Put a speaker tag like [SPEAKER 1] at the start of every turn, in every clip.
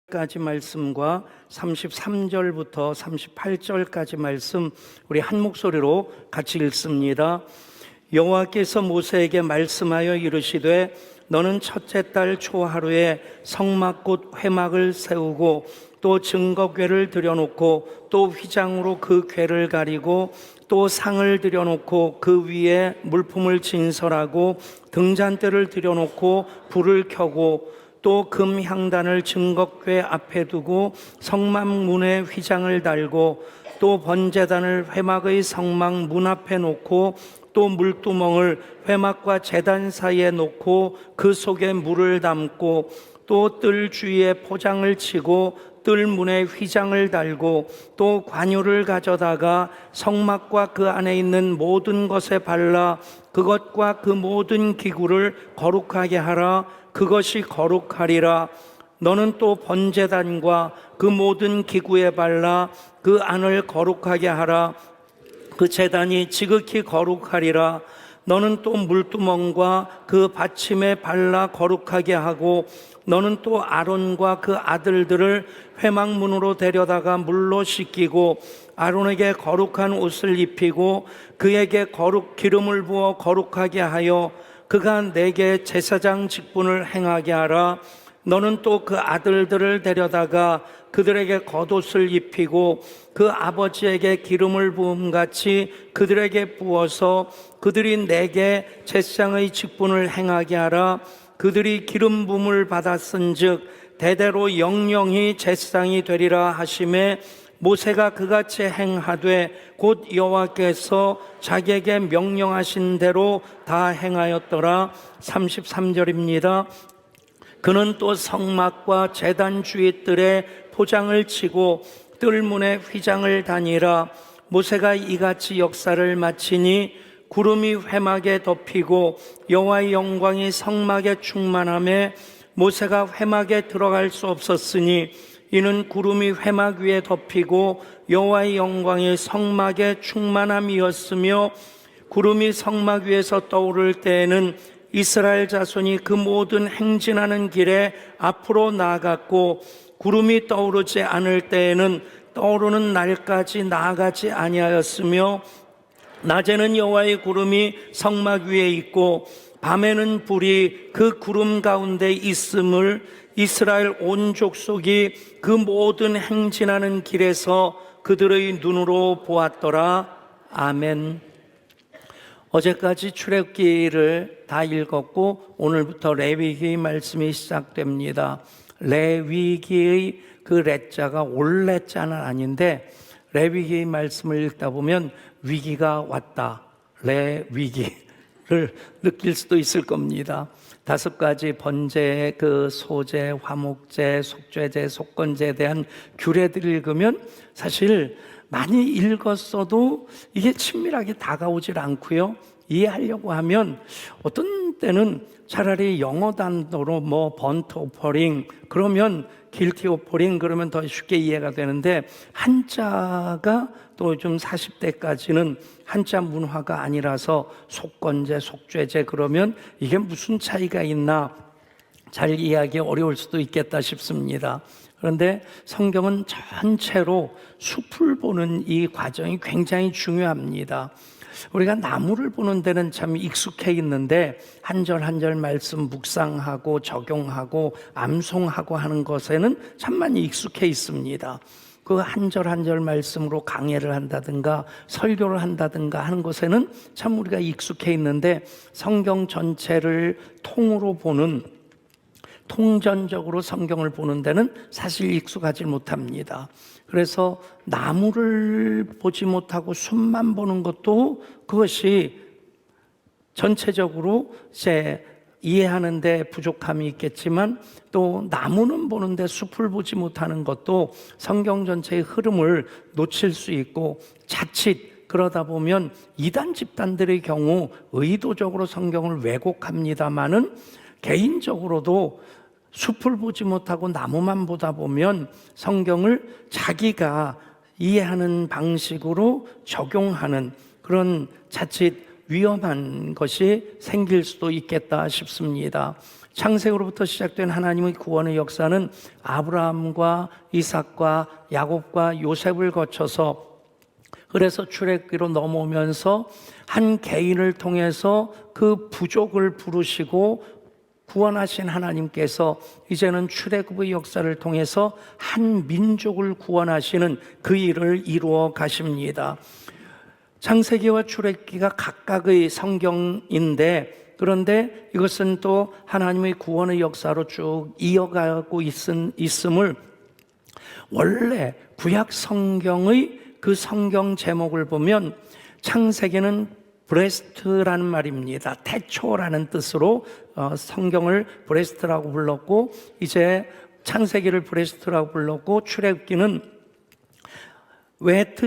[SPEAKER 1] 까지 말씀과 33절부터 38절까지 말씀 우리 한 목소리로 같이 읽습니다. 여호와께서 모세에게 말씀하여 이르시되 너는 첫째 달 초하루에 성막 곧 회막을 세우고 또 증거궤를 들여놓고 또 휘장으로 그 궤를 가리고 또 상을 들여놓고 그 위에 물품을 진설하고 등잔대를 들여놓고 불을 켜고 또 금향단을 증거궤 앞에 두고 성막 문에 휘장을 달고 또 번제단을 회막의 성막 문 앞에 놓고 또 물두멍을 회막과 제단 사이에 놓고 그 속에 물을 담고 또 뜰 주위에 포장을 치고 뜰 문에 휘장을 달고 또 관유를 가져다가 성막과 그 안에 있는 모든 것에 발라 그것과 그 모든 기구를 거룩하게 하라. 그것이 거룩하리라. 너는 또 번제단과 그 모든 기구에 발라 그 안을 거룩하게 하라. 그 제단이 지극히 거룩하리라. 너는 또 물두멍과 그 받침에 발라 거룩하게 하고 너는 또 아론과 그 아들들을 회막문으로 데려다가 물로 씻기고 아론에게 거룩한 옷을 입히고 그에게 기름을 부어 거룩하게 하여 그가 내게 제사장 직분을 행하게 하라. 너는 또 그 아들들을 데려다가 그들에게 겉옷을 입히고 그 아버지에게 기름을 부음같이 그들에게 부어서 그들이 내게 제사장의 직분을 행하게 하라. 그들이 기름 부음을 받았은즉 대대로 영영이 제사장이 되리라 하시매 모세가 그같이 행하되 곧 여호와께서 자기에게 명령하신 대로 다 행하였더라. 33절입니다. 그는 또 성막과 제단 주위 뜰에 포장을 치고 뜰문에 휘장을 다니라. 모세가 이같이 역사를 마치니 구름이 회막에 덮이고 여호와의 영광이 성막에 충만하며 모세가 회막에 들어갈 수 없었으니 이는 구름이 회막 위에 덮이고 여호와의 영광이 성막에 충만함이었으며 구름이 성막 위에서 떠오를 때에는 이스라엘 자손이 그 모든 행진하는 길에 앞으로 나아갔고 구름이 떠오르지 않을 때에는 떠오르는 날까지 나아가지 아니하였으며 낮에는 여호와의 구름이 성막 위에 있고 밤에는 불이 그 구름 가운데 있음을 이스라엘 온 족속이 그 모든 행진하는 길에서 그들의 눈으로 보았더라. 아멘. 어제까지 출애굽기를 다 읽었고 오늘부터 레위기 말씀이 시작됩니다. 레위기의 그 레자가 올 레자는 아닌데 레위기 말씀을 읽다 보면 위기가 왔다. 레위기를 느낄 수도 있을 겁니다. 5가지 번제, 그 소제, 화목제, 속죄제, 속건제에 대한 규례들을 읽으면 사실 많이 읽었어도 이게 친밀하게 다가오질 않고요. 이해하려고 하면 어떤 때는 차라리 영어 단어로 번트 오퍼링 그러면 길티 오퍼링 그러면 더 쉽게 이해가 되는데 한자가 또 좀 40대까지는 한자 문화가 아니라서 속건제, 속죄제 그러면 이게 무슨 차이가 있나 잘 이해하기 어려울 수도 있겠다 싶습니다. 그런데 성경은 전체로 숲을 보는 이 과정이 굉장히 중요합니다. 우리가 나무를 보는 데는 참 익숙해 있는데 한 절 한 절 말씀 묵상하고 적용하고 암송하고 하는 것에는 참 많이 익숙해 있습니다. 그 한 절 한 절 말씀으로 강해를 한다든가 설교를 한다든가 하는 것에는 참 우리가 익숙해 있는데 성경 전체를 통으로 보는 통전적으로 성경을 보는 데는 사실 익숙하지 못합니다. 그래서 나무를 보지 못하고 숲만 보는 것도 그것이 전체적으로 이해하는 데 부족함이 있겠지만 또 나무는 보는데 숲을 보지 못하는 것도 성경 전체의 흐름을 놓칠 수 있고 자칫 그러다 보면 이단 집단들의 경우 의도적으로 성경을 왜곡합니다마는 개인적으로도 숲을 보지 못하고 나무만 보다 보면 성경을 자기가 이해하는 방식으로 적용하는 그런 자칫 위험한 것이 생길 수도 있겠다 싶습니다. 창세기로부터 시작된 하나님의 구원의 역사는 아브라함과 이삭과 야곱과 요셉을 거쳐서, 그래서 출애굽기로 넘어오면서 한 개인을 통해서 그 부족을 부르시고 구원하신 하나님께서 이제는 출애굽의 역사를 통해서 한 민족을 구원하시는 그 일을 이루어 가십니다. 창세기와 출애굽기가 각각의 성경인데, 그런데 이것은 또 하나님의 구원의 역사로 쭉 이어가고 있음을, 원래 구약 성경의 그 성경 제목을 보면 창세기는 브레스트라는 말입니다. 태초라는 뜻으로 성경을 브레스트라고 불렀고, 이제 창세기를 브레스트라고 불렀고, 출애굽기는 웨트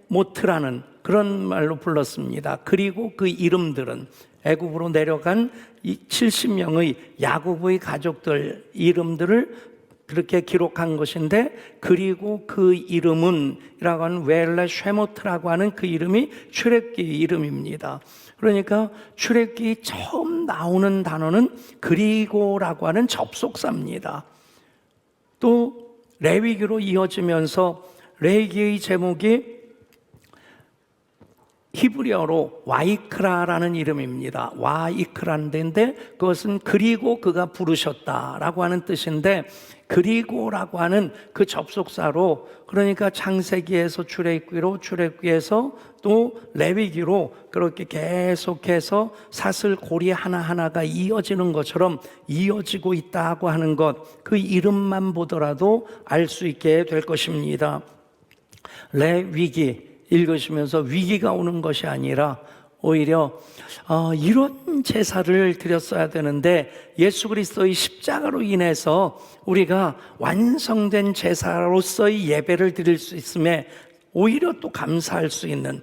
[SPEAKER 1] 쉐모트라는 그런 말로 불렀습니다. 그리고 그 이름들은 애굽으로 내려간 70명의 야곱의 가족들 이름들을 그렇게 기록한 것인데, 그리고 그 이름은 이라고 하는 웰레 쉐모트라고 하는 그 이름이 출애굽기 이름입니다. 그러니까 출애굽기 처음 나오는 단어는 그리고라고 하는 접속사입니다. 또 레위기로 이어지면서 레위기의 제목이 히브리어로 와이크라라는 이름입니다. 와이크라는 데인데 그것은 그리고 그가 부르셨다라고 하는 뜻인데, 그리고라고 하는 그 접속사로, 그러니까 창세기에서 출애굽기로, 출애굽기에서 또 레위기로 그렇게 계속해서 사슬고리 하나하나가 이어지는 것처럼 이어지고 있다고 하는 것, 그 이름만 보더라도 알 수 있게 될 것입니다. 레위기 읽으시면서 위기가 오는 것이 아니라 오히려 이런 제사를 드렸어야 되는데 예수 그리스도의 십자가로 인해서 우리가 완성된 제사로서의 예배를 드릴 수 있음에 오히려 또 감사할 수 있는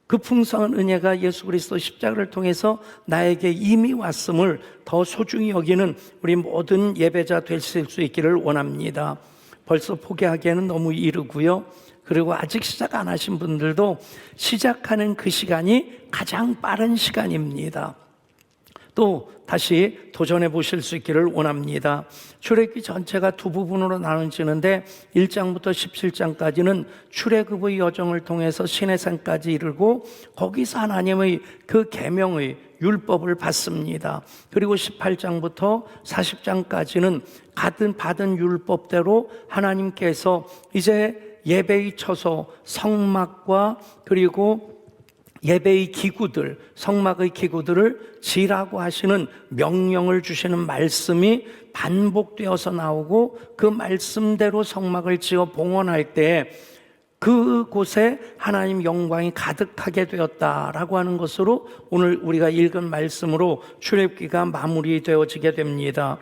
[SPEAKER 1] 그 풍성한 은혜가 예수 그리스도 십자가를 통해서 나에게 이미 왔음을 더 소중히 여기는 우리 모든 예배자 되실 수 있기를 원합니다. 벌써 포기하기에는 너무 이르고요. 그리고 아직 시작 안 하신 분들도 시작하는 그 시간이 가장 빠른 시간입니다. 또 다시 도전해 보실 수 있기를 원합니다. 출애굽기 전체가 두 부분으로 나눠지는데 1장부터 17장까지는 출애굽의 여정을 통해서 시내산까지 이르고 거기서 하나님의 그 계명의 율법을 받습니다. 그리고 18장부터 40장까지는 받은 율법대로 하나님께서 이제 예배의 처소, 성막과 그리고 예배의 기구들, 성막의 기구들을 지라고 하시는 명령을 주시는 말씀이 반복되어서 나오고, 그 말씀대로 성막을 지어 봉헌할 때 그곳에 하나님 영광이 가득하게 되었다라고 하는 것으로 오늘 우리가 읽은 말씀으로 출애굽기가 마무리되어지게 됩니다.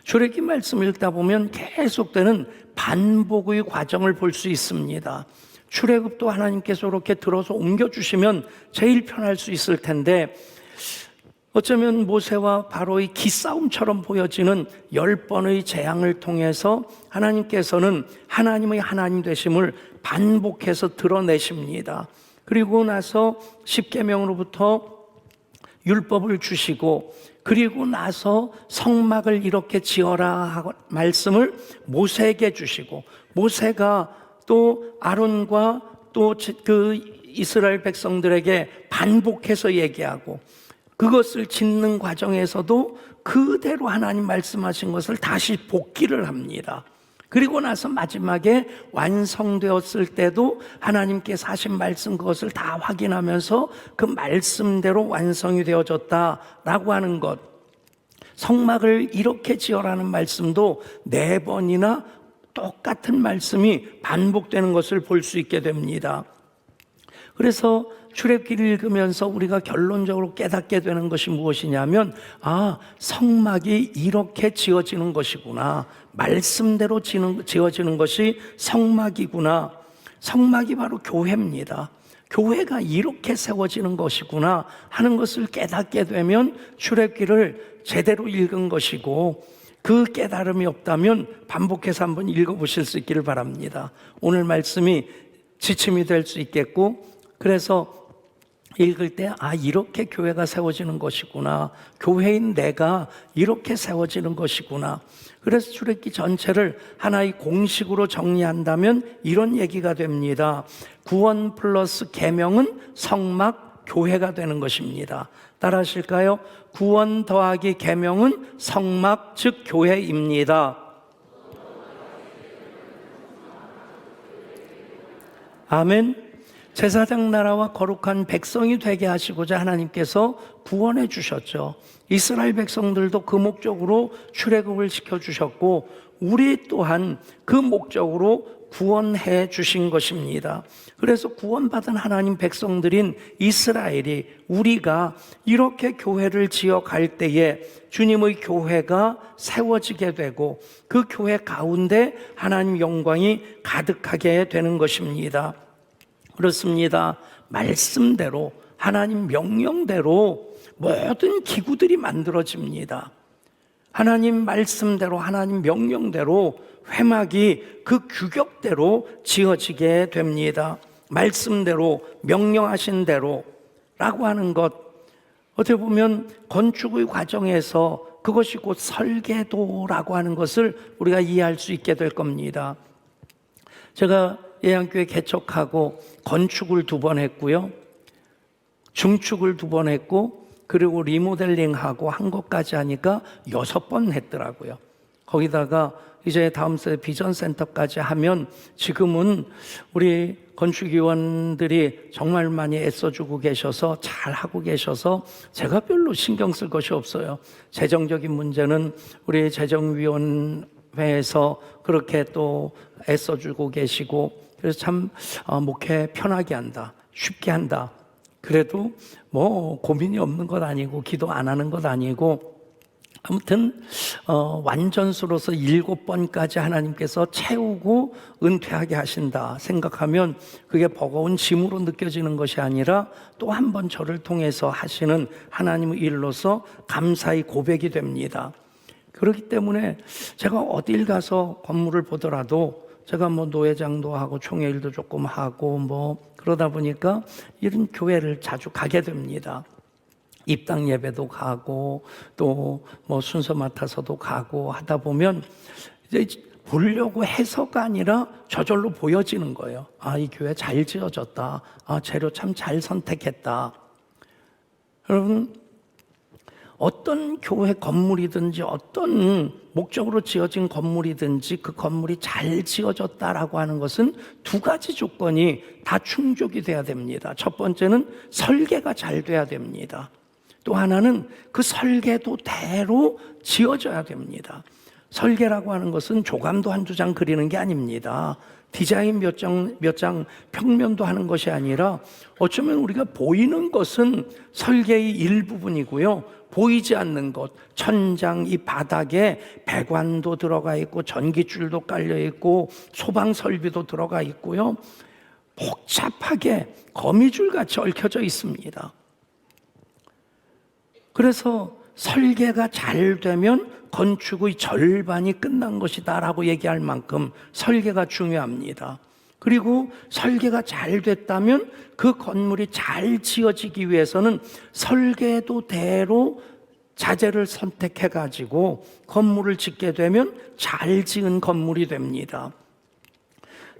[SPEAKER 1] 출애굽기 말씀을 읽다 보면 계속되는 반복의 과정을 볼 수 있습니다. 출애굽도 하나님께서 이렇게 들어서 옮겨주시면 제일 편할 수 있을 텐데, 어쩌면 모세와 바로의 기싸움처럼 보여지는 10번의 재앙을 통해서 하나님께서는 하나님의 하나님 되심을 반복해서 드러내십니다. 그리고 나서 십계명으로부터 율법을 주시고, 그리고 나서 성막을 이렇게 지어라 말씀을 모세에게 주시고, 모세가 또 아론과 또 그 이스라엘 백성들에게 반복해서 얘기하고, 그것을 짓는 과정에서도 그대로 하나님 말씀하신 것을 다시 복기를 합니다. 그리고 나서 마지막에 완성되었을 때도 하나님께서 하신 말씀 그것을 다 확인하면서 그 말씀대로 완성이 되어졌다라고 하는 것, 성막을 이렇게 지어라는 말씀도 4번이나 똑같은 말씀이 반복되는 것을 볼 수 있게 됩니다. 그래서 출애굽기를 읽으면서 우리가 결론적으로 깨닫게 되는 것이 무엇이냐면, 성막이 이렇게 지어지는 것이구나, 말씀대로 지어지는 것이 성막이구나, 성막이 바로 교회입니다, 교회가 이렇게 세워지는 것이구나 하는 것을 깨닫게 되면 출애굽기를 제대로 읽은 것이고, 그 깨달음이 없다면 반복해서 한번 읽어보실 수 있기를 바랍니다. 오늘 말씀이 지침이 될 수 있겠고, 그래서 읽을 때 이렇게 교회가 세워지는 것이구나, 교회인 내가 이렇게 세워지는 것이구나. 그래서 출애굽기 전체를 하나의 공식으로 정리한다면 이런 얘기가 됩니다. 구원 플러스 계명은 성막 교회가 되는 것입니다. 따라 하실까요? 구원 더하기 계명은 성막 즉 교회입니다. 아멘. 제사장 나라와 거룩한 백성이 되게 하시고자 하나님께서 구원해 주셨죠. 이스라엘 백성들도 그 목적으로 출애굽을 시켜주셨고 우리 또한 그 목적으로 구원해 주신 것입니다. 그래서 구원받은 하나님 백성들인 이스라엘이 우리가 이렇게 교회를 지어갈 때에 주님의 교회가 세워지게 되고 그 교회 가운데 하나님 영광이 가득하게 되는 것입니다. 그렇습니다. 말씀대로 하나님 명령대로 모든 기구들이 만들어집니다. 하나님 말씀대로 하나님 명령대로 회막이 그 규격대로 지어지게 됩니다. 말씀대로 명령하신 대로 라고 하는 것, 어떻게 보면 건축의 과정에서 그것이 곧 설계도라고 하는 것을 우리가 이해할 수 있게 될 겁니다. 제가 예양교회 개척하고 건축을 2번 했고요, 중축을 2번 했고, 그리고 리모델링하고 한 것까지 하니까 6번 했더라고요. 거기다가 이제 다음 세대 비전센터까지 하면 지금은 우리 건축위원들이 정말 많이 애써주고 계셔서 잘하고 계셔서 제가 별로 신경 쓸 것이 없어요. 재정적인 문제는 우리 재정위원회에서 그렇게 또 애써주고 계시고, 그래서 참 목회 편하게 한다, 쉽게 한다. 그래도 뭐 고민이 없는 것 아니고 기도 안 하는 것 아니고, 아무튼 완전수로서 7번까지 하나님께서 채우고 은퇴하게 하신다 생각하면 그게 버거운 짐으로 느껴지는 것이 아니라 또 한 번 저를 통해서 하시는 하나님의 일로서 감사의 고백이 됩니다. 그렇기 때문에 제가 어딜 가서 건물을 보더라도 제가 뭐 노회장도 하고 총회 일도 조금 하고 뭐 그러다 보니까 이런 교회를 자주 가게 됩니다. 입당 예배도 가고 또 뭐 순서 맡아서도 가고 하다 보면 이제 보려고 해서가 아니라 저절로 보여지는 거예요. 이 교회 잘 지어졌다. 재료 참 잘 선택했다. 여러분, 어떤 교회 건물이든지 어떤 목적으로 지어진 건물이든지 그 건물이 잘 지어졌다라고 하는 것은 2가지 조건이 다 충족이 돼야 됩니다. 첫 번째는 설계가 잘 돼야 됩니다. 또 하나는 그 설계도대로 지어져야 됩니다. 설계라고 하는 것은 조감도 1-2장 그리는 게 아닙니다. 디자인 몇 장 평면도 하는 것이 아니라 어쩌면 우리가 보이는 것은 설계의 일부분이고요, 보이지 않는 것, 천장, 이 바닥에 배관도 들어가 있고 전기줄도 깔려 있고 소방 설비도 들어가 있고요, 복잡하게 거미줄같이 얽혀져 있습니다. 그래서 설계가 잘 되면 건축의 절반이 끝난 것이다 라고 얘기할 만큼 설계가 중요합니다. 그리고 설계가 잘 됐다면 그 건물이 잘 지어지기 위해서는 설계도대로 자재를 선택해 가지고 건물을 짓게 되면 잘 지은 건물이 됩니다.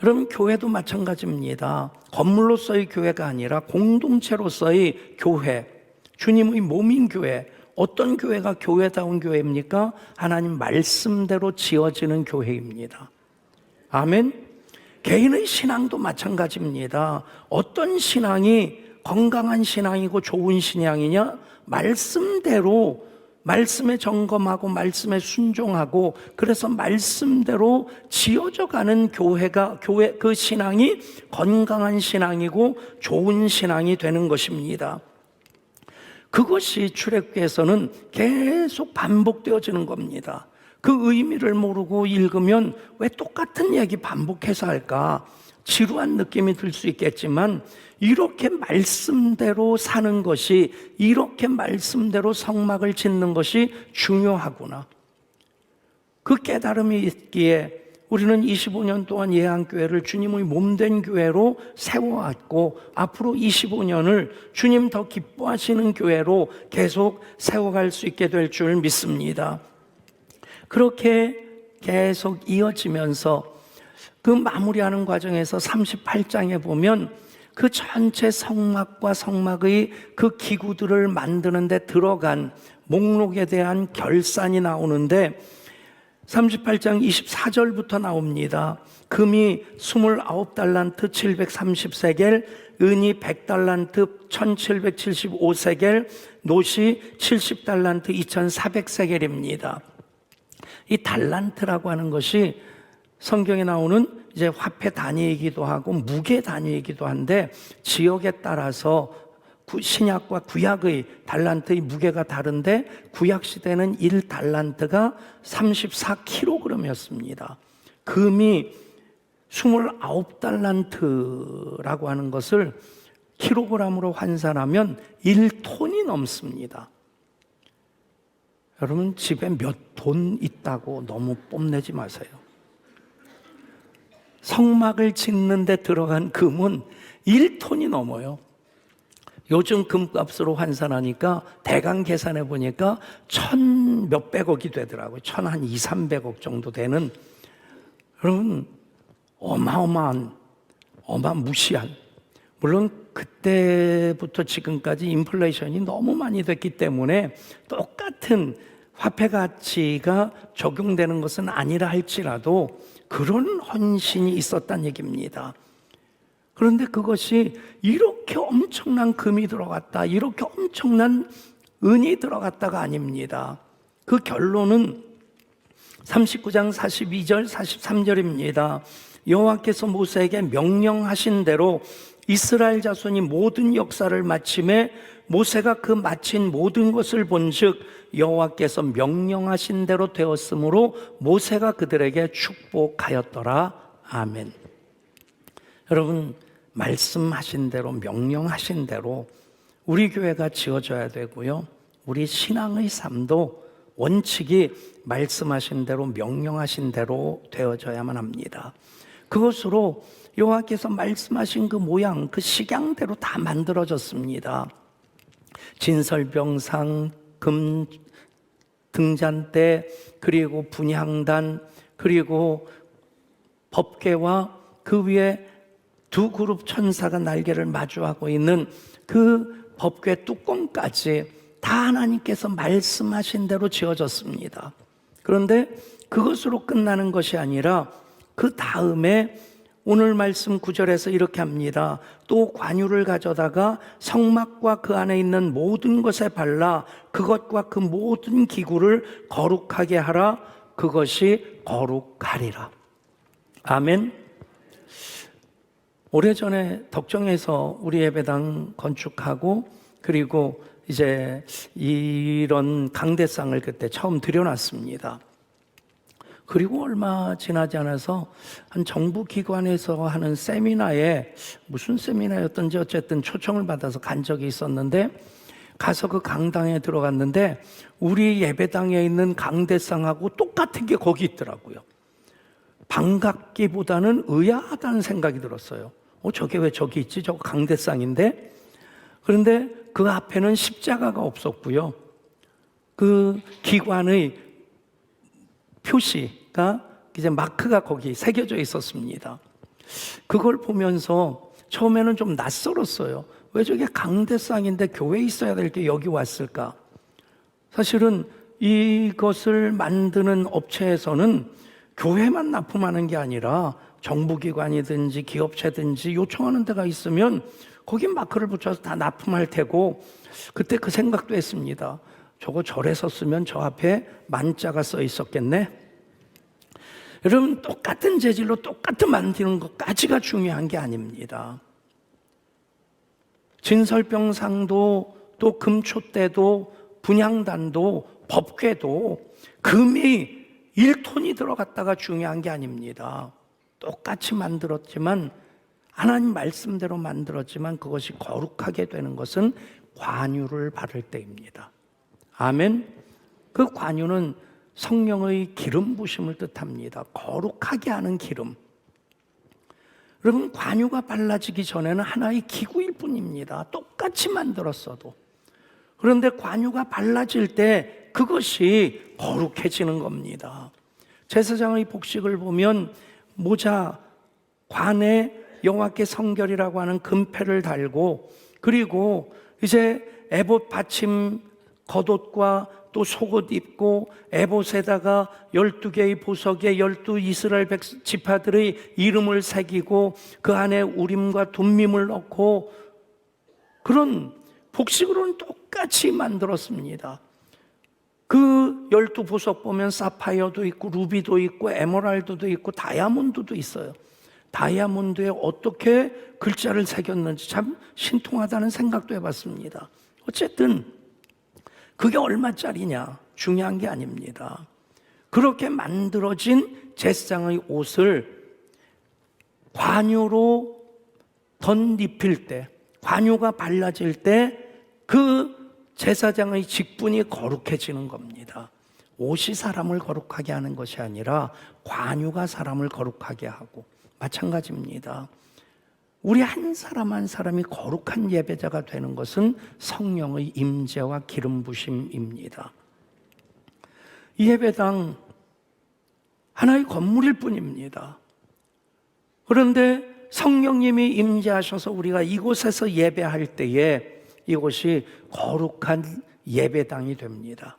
[SPEAKER 1] 여러분, 교회도 마찬가지입니다. 건물로서의 교회가 아니라 공동체로서의 교회, 주님의 몸인 교회. 어떤 교회가 교회다운 교회입니까? 하나님 말씀대로 지어지는 교회입니다. 아멘. 개인의 신앙도 마찬가지입니다. 어떤 신앙이 건강한 신앙이고 좋은 신앙이냐? 말씀대로, 말씀에 점검하고 말씀에 순종하고, 그래서 말씀대로 지어져가는 교회가, 그 신앙이 건강한 신앙이고 좋은 신앙이 되는 것입니다. 그것이 출애굽기에서는 계속 반복되어지는 겁니다. 그 의미를 모르고 읽으면 왜 똑같은 얘기 반복해서 할까? 지루한 느낌이 들 수 있겠지만 이렇게 말씀대로 사는 것이, 이렇게 말씀대로 성막을 짓는 것이 중요하구나. 그 깨달음이 있기에 우리는 25년 동안 예한교회를 주님의 몸된 교회로 세워왔고 앞으로 25년을 주님 더 기뻐하시는 교회로 계속 세워갈 수 있게 될 줄 믿습니다. 그렇게 계속 이어지면서 그 마무리하는 과정에서 38장에 보면 그 전체 성막과 성막의 그 기구들을 만드는 데 들어간 목록에 대한 결산이 나오는데 38장 24절부터 나옵니다. 금이 29달란트 730세겔, 은이 100달란트 1775세겔, 노시 70달란트 2400세겔입니다. 이 달란트라고 하는 것이 성경에 나오는 이제 화폐 단위이기도 하고 무게 단위이기도 한데 지역에 따라서 신약과 구약의 달란트의 무게가 다른데 구약 시대는 1달란트가 34kg이었습니다. 금이 29달란트라고 하는 것을 킬로그램으로 환산하면 1톤이 넘습니다. 여러분 집에 몇 돈 있다고 너무 뽐내지 마세요. 성막을 짓는 데 들어간 금은 1톤이 넘어요. 요즘 금값으로 환산하니까 대강 계산해 보니까 1,000 몇백억이 되더라고요. 1,000 한 2, 300억 정도 되는, 여러분 어마무시한, 물론 그때부터 지금까지 인플레이션이 너무 많이 됐기 때문에 똑같은 화폐 가치가 적용되는 것은 아니라 할지라도 그런 헌신이 있었다는 얘기입니다. 그런데 그것이 이렇게 엄청난 금이 들어갔다, 이렇게 엄청난 은이 들어갔다가 아닙니다. 그 결론은 39장 42절 43절입니다. 여호와께서 모세에게 명령하신 대로 이스라엘 자손이 모든 역사를 마침에 모세가 그 마친 모든 것을 본즉 여호와께서 명령하신 대로 되었으므로 모세가 그들에게 축복하였더라. 아멘. 여러분, 말씀하신 대로, 명령하신 대로 우리 교회가 지어져야 되고요, 우리 신앙의 삶도 원칙이 말씀하신 대로, 명령하신 대로 되어져야만 합니다. 그것으로 여호와께서 말씀하신 그 모양, 그 식양대로 다 만들어졌습니다. 진설병상, 금 등잔대, 그리고 분향단, 그리고 법궤와 그 위에 두 그룹 천사가 날개를 마주하고 있는 그 법궤 뚜껑까지 다 하나님께서 말씀하신 대로 지어졌습니다. 그런데 그것으로 끝나는 것이 아니라 그 다음에 오늘 말씀 9절에서 이렇게 합니다. 또 관유를 가져다가 성막과 그 안에 있는 모든 것에 발라 그것과 그 모든 기구를 거룩하게 하라. 그것이 거룩하리라. 아멘. 오래전에 덕정에서 우리 예배당 건축하고 그리고 이제 이런 강대상을 그때 처음 들여놨습니다. 그리고 얼마 지나지 않아서 한 정부 기관에서 하는 세미나에, 무슨 세미나였던지 어쨌든 초청을 받아서 간 적이 있었는데, 가서 그 강당에 들어갔는데 우리 예배당에 있는 강대상하고 똑같은 게 거기 있더라고요. 반갑기보다는 의아하다는 생각이 들었어요. 저게 왜 저기 있지? 저거 강대상인데? 그런데 그 앞에는 십자가가 없었고요, 그 기관의 표시가 이제 마크가 거기 새겨져 있었습니다. 그걸 보면서 처음에는 좀 낯설었어요. 왜 저게 강대상인데 교회에 있어야 될 게 여기 왔을까? 사실은 이것을 만드는 업체에서는 교회만 납품하는 게 아니라 정부기관이든지 기업체든지 요청하는 데가 있으면 거기 마크를 붙여서 다 납품할 테고, 그때 그 생각도 했습니다. 저거 절에서 쓰면 저 앞에 만자가 써 있었겠네. 여러분, 똑같은 재질로 똑같은 만드는 것까지가 중요한 게 아닙니다. 진설병상도 또 금촛대도 분향단도 법궤도 금이 1톤이 들어갔다가 중요한 게 아닙니다. 똑같이 만들었지만, 하나님 말씀대로 만들었지만 그것이 거룩하게 되는 것은 관유를 받을 때입니다. 아멘. 그 관유는 성령의 기름 부심을 뜻합니다. 거룩하게 하는 기름. 여러분, 관유가 발라지기 전에는 하나의 기구일 뿐입니다. 똑같이 만들었어도. 그런데 관유가 발라질 때 그것이 거룩해지는 겁니다. 제사장의 복식을 보면 모자, 관에 여호와께 성결이라고 하는 금패를 달고, 그리고 이제 에봇 받침 겉옷과 또 속옷 입고, 에봇에다가 12개의 보석에 12 이스라엘 지파들의 이름을 새기고 그 안에 우림과 둠밈을 넣고, 그런 복식으로는 똑같이 만들었습니다. 그 12보석 보면 사파이어도 있고 루비도 있고 에메랄드도 있고 다이아몬드도 있어요. 다이아몬드에 어떻게 글자를 새겼는지 참 신통하다는 생각도 해봤습니다. 어쨌든 그게 얼마짜리냐 중요한 게 아닙니다. 그렇게 만들어진 제사장의 옷을 관유로 덧입힐 때, 관유가 발라질 때 그 제사장의 직분이 거룩해지는 겁니다. 옷이 사람을 거룩하게 하는 것이 아니라 관유가 사람을 거룩하게 하고, 마찬가지입니다. 우리 한 사람 한 사람이 거룩한 예배자가 되는 것은 성령의 임재와 기름 부심입니다. 이 예배당 하나의 건물일 뿐입니다. 그런데 성령님이 임재하셔서 우리가 이곳에서 예배할 때에 이곳이 거룩한 예배당이 됩니다.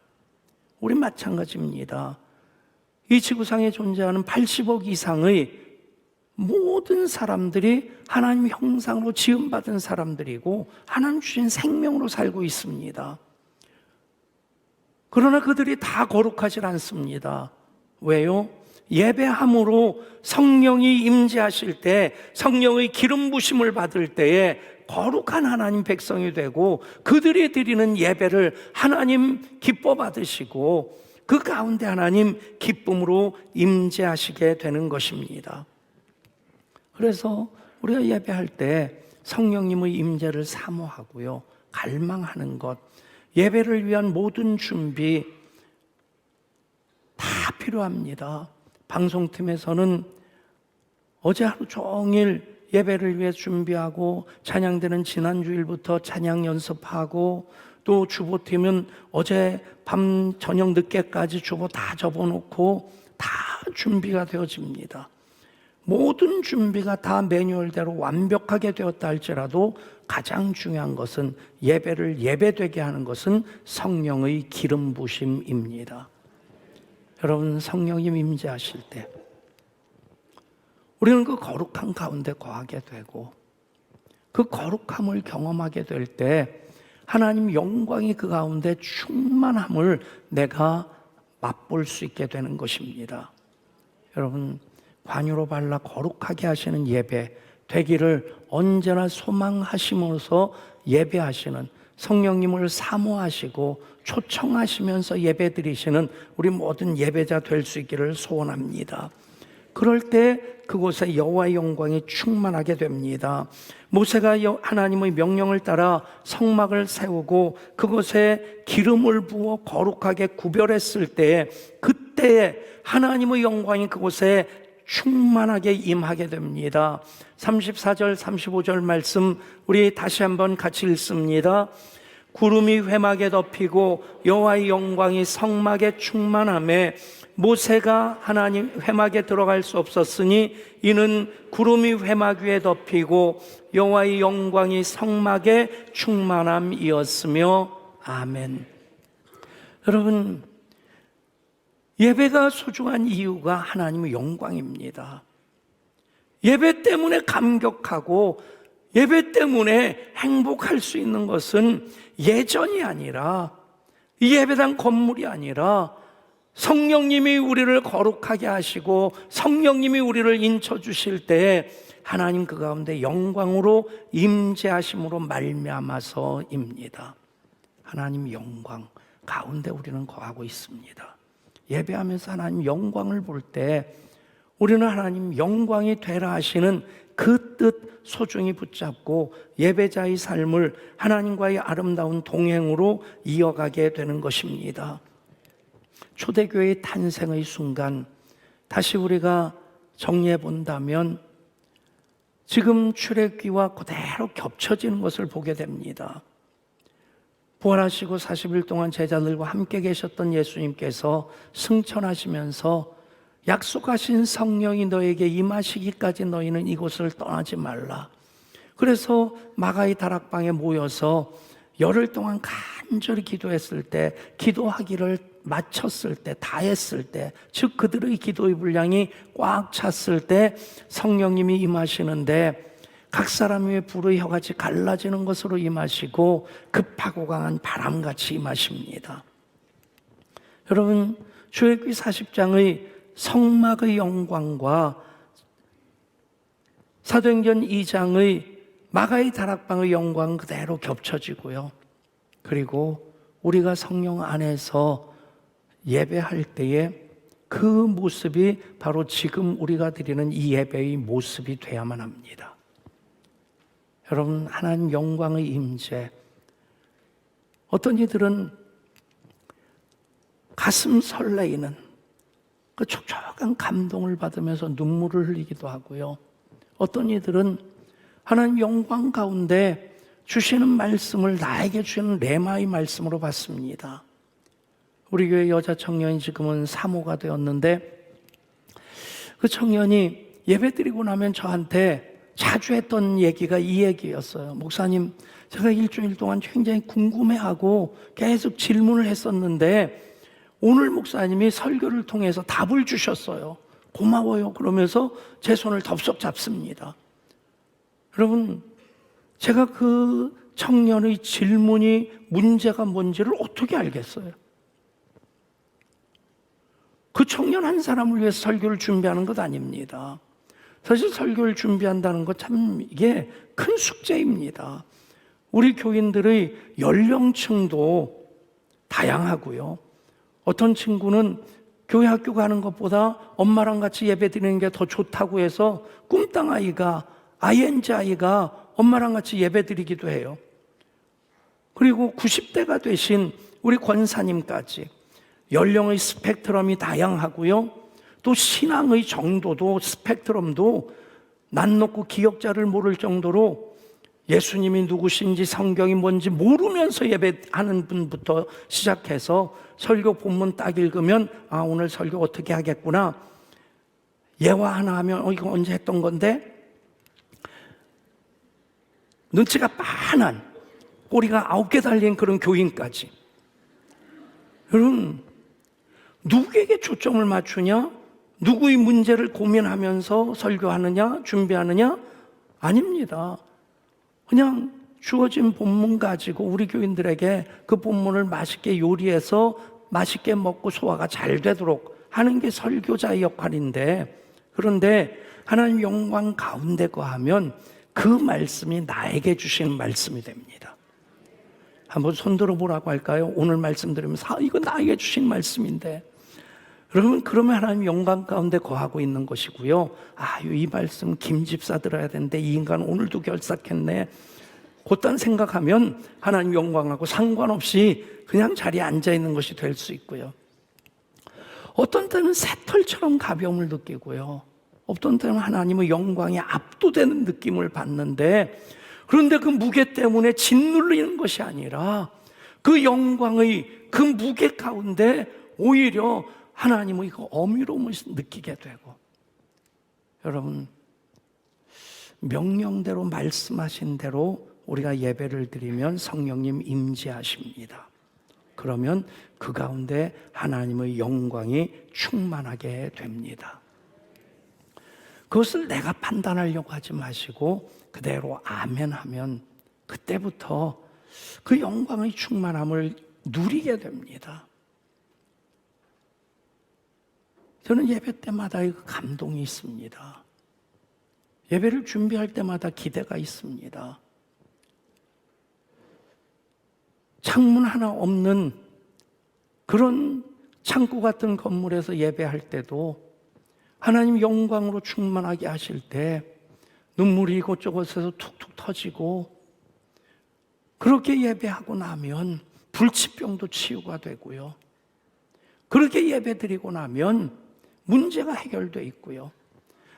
[SPEAKER 1] 우리 마찬가지입니다. 이 지구상에 존재하는 80억 이상의 모든 사람들이 하나님 형상으로 지음받은 사람들이고 하나님 주신 생명으로 살고 있습니다. 그러나 그들이 다 거룩하지 않습니다. 왜요? 예배함으로 성령이 임재하실 때, 성령의 기름 부심을 받을 때에 거룩한 하나님 백성이 되고, 그들이 드리는 예배를 하나님 기뻐 받으시고 그 가운데 하나님 기쁨으로 임재하시게 되는 것입니다. 그래서 우리가 예배할 때 성령님의 임재를 사모하고요, 갈망하는 것, 예배를 위한 모든 준비 다 필요합니다. 방송팀에서는 어제 하루 종일 예배를 위해 준비하고, 찬양대는 지난주일부터 찬양 연습하고, 또 주보팀은 어제 밤 저녁 늦게까지 주보 다 접어놓고 다 준비가 되어집니다. 모든 준비가 다 매뉴얼대로 완벽하게 되었다 할지라도 가장 중요한 것은, 예배를 예배되게 하는 것은 성령의 기름 부심입니다. 여러분, 성령님 임재하실 때 우리는 그 거룩한 가운데 거하게 되고, 그 거룩함을 경험하게 될 때 하나님 영광이 그 가운데 충만함을 내가 맛볼 수 있게 되는 것입니다. 여러분, 관유로 발라 거룩하게 하시는 예배 되기를 언제나 소망하시면서 예배하시는, 성령님을 사모하시고 초청하시면서 예배 드리시는 우리 모든 예배자 될 수 있기를 소원합니다. 그럴 때 그곳에 여호와의 영광이 충만하게 됩니다. 모세가 하나님의 명령을 따라 성막을 세우고 그곳에 기름을 부어 거룩하게 구별했을 때, 그때에 하나님의 영광이 그곳에 충만하게 임하게 됩니다. 34절 35절 말씀 우리 다시 한번 같이 읽습니다. 구름이 회막에 덮이고 여호와의 영광이 성막에 충만하매 모세가 하나님 회막에 들어갈 수 없었으니 이는 구름이 회막 위에 덮이고 여호와의 영광이 성막에 충만함이었으며. 아멘. 여러분, 예배가 소중한 이유가 하나님의 영광입니다. 예배 때문에 감격하고 예배 때문에 행복할 수 있는 것은 예전이 아니라, 이 예배당 건물이 아니라 성령님이 우리를 거룩하게 하시고 성령님이 우리를 인쳐주실 때 하나님 그 가운데 영광으로 임재하심으로 말미암아서입니다. 하나님 영광 가운데 우리는 거하고 있습니다. 예배하면서 하나님 영광을 볼 때 우리는 하나님 영광이 되라 하시는 그 뜻 소중히 붙잡고 예배자의 삶을 하나님과의 아름다운 동행으로 이어가게 되는 것입니다. 초대교회의 탄생의 순간 다시 우리가 정리해 본다면 지금 출애굽기와 그대로 겹쳐지는 것을 보게 됩니다. 부활하시고 40일 동안 제자들과 함께 계셨던 예수님께서 승천하시면서 약속하신 성령이 너에게 임하시기까지 너희는 이곳을 떠나지 말라. 그래서 마가의 다락방에 모여서 열흘 동안 간절히 기도했을 때, 기도하기를 마쳤을 때, 다 했을 때, 즉 그들의 기도의 분량이 꽉 찼을 때 성령님이 임하시는데 각 사람의 불의 혀같이 갈라지는 것으로 임하시고 급하고 강한 바람같이 임하십니다. 여러분, 출애굽기 40장의 성막의 영광과 사도행전 2장의 마가의 다락방의 영광 그대로 겹쳐지고요. 그리고 우리가 성령 안에서 예배할 때에 그 모습이 바로 지금 우리가 드리는 이 예배의 모습이 돼야만 합니다. 여러분, 하나님 영광의 임재, 어떤 이들은 가슴 설레이는 그 촉촉한 감동을 받으면서 눈물을 흘리기도 하고요. 어떤 이들은 하나님 영광 가운데 주시는 말씀을 나에게 주시는 레마의 말씀으로 받습니다. 우리 교회 여자 청년이 지금은 사모가 되었는데 그 청년이 예배드리고 나면 저한테 자주 했던 얘기가 이 얘기였어요. 목사님, 제가 일주일 동안 굉장히 궁금해하고 계속 질문을 했었는데 오늘 목사님이 설교를 통해서 답을 주셨어요. 고마워요. 그러면서 제 손을 덥석 잡습니다. 여러분, 제가 그 청년의 질문이 문제가 뭔지를 어떻게 알겠어요? 그 청년 한 사람을 위해서 설교를 준비하는 것 아닙니다. 사실 설교를 준비한다는 것 참 이게 큰 숙제입니다. 우리 교인들의 연령층도 다양하고요. 어떤 친구는 교회 학교 가는 것보다 엄마랑 같이 예배 드리는 게 더 좋다고 해서 꿈땅아이가, ING아이가 엄마랑 같이 예배 드리기도 해요. 그리고 90대가 되신 우리 권사님까지 연령의 스펙트럼이 다양하고요. 또 신앙의 정도도 스펙트럼도 난 놓고 기억자를 모를 정도로 예수님이 누구신지 성경이 뭔지 모르면서 예배하는 분부터 시작해서 설교 본문 딱 읽으면 아, 오늘 설교 어떻게 하겠구나. 예화 하나 하면 이거 언제 했던 건데? 눈치가 빤한 꼬리가 9개 달린 그런 교인까지. 여러분, 누구에게 초점을 맞추냐? 누구의 문제를 고민하면서 설교하느냐? 준비하느냐? 아닙니다. 그냥 주어진 본문 가지고 우리 교인들에게 그 본문을 맛있게 요리해서 맛있게 먹고 소화가 잘 되도록 하는 게 설교자의 역할인데, 그런데 하나님 영광 가운데 거하면 그 말씀이 나에게 주시는 말씀이 됩니다. 한번 손들어 보라고 할까요? 오늘 말씀 들으면서 이거 나에게 주신 말씀인데, 여러분, 그러면 하나님 영광 가운데 거하고 있는 것이고요. 이 말씀 김 집사 들어야 되는데 이 인간 오늘도 결삭했네. 그딴 생각하면 하나님 영광하고 상관없이 그냥 자리에 앉아 있는 것이 될 수 있고요. 어떤 때는 새털처럼 가벼움을 느끼고요. 어떤 때는 하나님의 영광에 압도되는 느낌을 받는데, 그런데 그 무게 때문에 짓눌리는 것이 아니라 그 영광의 그 무게 가운데 오히려 하나님의 그 어미로움을 느끼게 되고, 여러분, 명령대로 말씀하신 대로 우리가 예배를 드리면 성령님 임재하십니다. 그러면 그 가운데 하나님의 영광이 충만하게 됩니다. 그것을 내가 판단하려고 하지 마시고 그대로 아멘 하면 그때부터 그 영광의 충만함을 누리게 됩니다. 저는 예배 때마다 그 감동이 있습니다. 예배를 준비할 때마다 기대가 있습니다. 창문 하나 없는 그런 창고 같은 건물에서 예배할 때도 하나님 영광으로 충만하게 하실 때 눈물이 이곳저곳에서 툭툭 터지고, 그렇게 예배하고 나면 불치병도 치유가 되고요. 그렇게 예배드리고 나면 문제가 해결되어 있고요.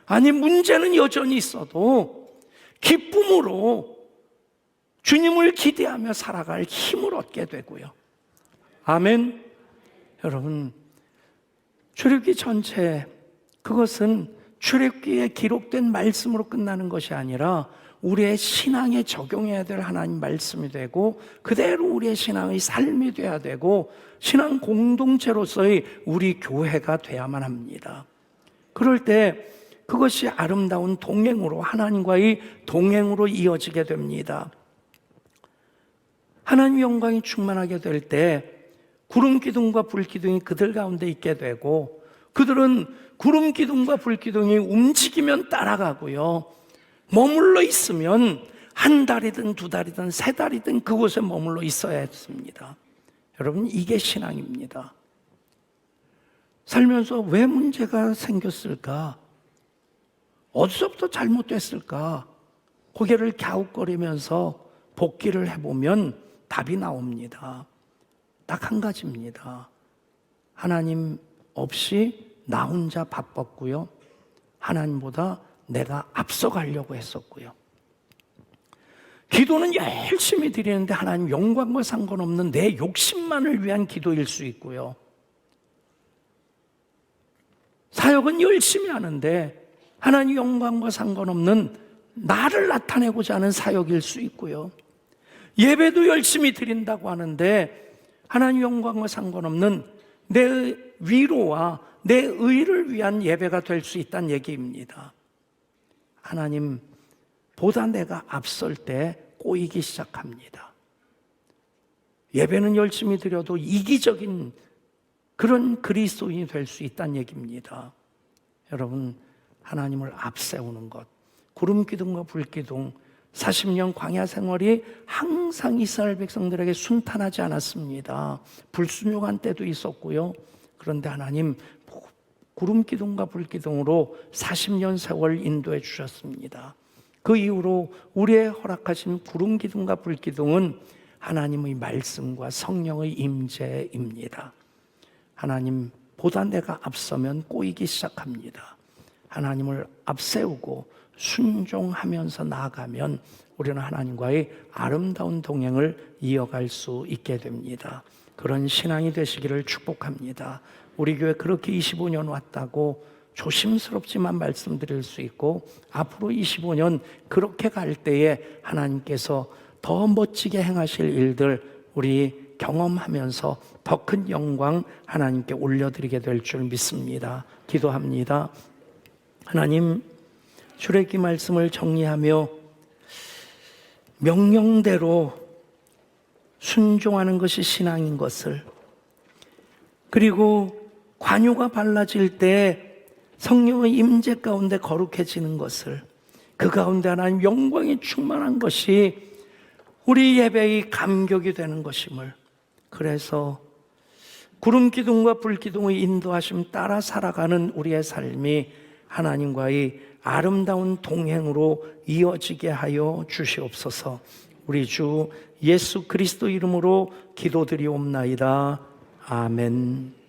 [SPEAKER 1] 아니, 문제는 여전히 있어도 기쁨으로 주님을 기대하며 살아갈 힘을 얻게 되고요. 아멘. 여러분, 출애굽기 전체, 그것은 출애굽기에 기록된 말씀으로 끝나는 것이 아니라 우리의 신앙에 적용해야 될 하나님 말씀이 되고, 그대로 우리의 신앙의 삶이 돼야 되고, 신앙 공동체로서의 우리 교회가 돼야만 합니다. 그럴 때 그것이 아름다운 동행으로, 하나님과의 동행으로 이어지게 됩니다. 하나님의 영광이 충만하게 될 때 구름 기둥과 불 기둥이 그들 가운데 있게 되고, 그들은 구름 기둥과 불 기둥이 움직이면 따라가고요, 머물러 있으면 한 달이든 두 달이든 세 달이든 그곳에 머물러 있어야 했습니다. 여러분, 이게 신앙입니다. 살면서 왜 문제가 생겼을까? 어디서부터 잘못됐을까? 고개를 갸웃거리면서 복기를 해보면 답이 나옵니다. 딱 한 가지입니다. 하나님 없이 나 혼자 바빴고요, 하나님보다 내가 앞서가려고 했었고요. 기도는 열심히 드리는데 하나님 영광과 상관없는 내 욕심만을 위한 기도일 수 있고요. 사역은 열심히 하는데 하나님 영광과 상관없는 나를 나타내고자 하는 사역일 수 있고요. 예배도 열심히 드린다고 하는데 하나님 영광과 상관없는 내 위로와 내 의를 위한 예배가 될 수 있다는 얘기입니다. 하나님보다 내가 앞설 때 꼬이기 시작합니다. 예배는 열심히 드려도 이기적인 그런 그리스도인이 될 수 있다는 얘기입니다. 여러분, 하나님을 앞세우는 것, 구름 기둥과 불 기둥, 40년 광야 생활이 항상 이스라엘 백성들에게 순탄하지 않았습니다. 불순종한 때도 있었고요. 그런데 하나님 구름 기둥과 불 기둥으로 40년 세월 인도해 주셨습니다. 그 이후로 우리의 허락하신 구름 기둥과 불 기둥은 하나님의 말씀과 성령의 임재입니다. 하나님보다 내가 앞서면 꼬이기 시작합니다. 하나님을 앞세우고 순종하면서 나아가면 우리는 하나님과의 아름다운 동행을 이어갈 수 있게 됩니다. 그런 신앙이 되시기를 축복합니다. 우리 교회 그렇게 25년 왔다고 조심스럽지만 말씀드릴 수 있고, 앞으로 25년 그렇게 갈 때에 하나님께서 더 멋지게 행하실 일들 우리 경험하면서 더 큰 영광 하나님께 올려드리게 될 줄 믿습니다. 기도합니다. 하나님, 출애굽기 말씀을 정리하며 명령대로 순종하는 것이 신앙인 것을, 그리고 관유가 발라질 때 성령의 임재 가운데 거룩해지는 것을, 그 가운데 하나님 영광이 충만한 것이 우리 예배의 감격이 되는 것임을, 그래서 구름 기둥과 불 기둥의 인도하심 따라 살아가는 우리의 삶이 하나님과의 아름다운 동행으로 이어지게 하여 주시옵소서. 우리 주 예수 그리스도 이름으로 기도드리옵나이다. 아멘.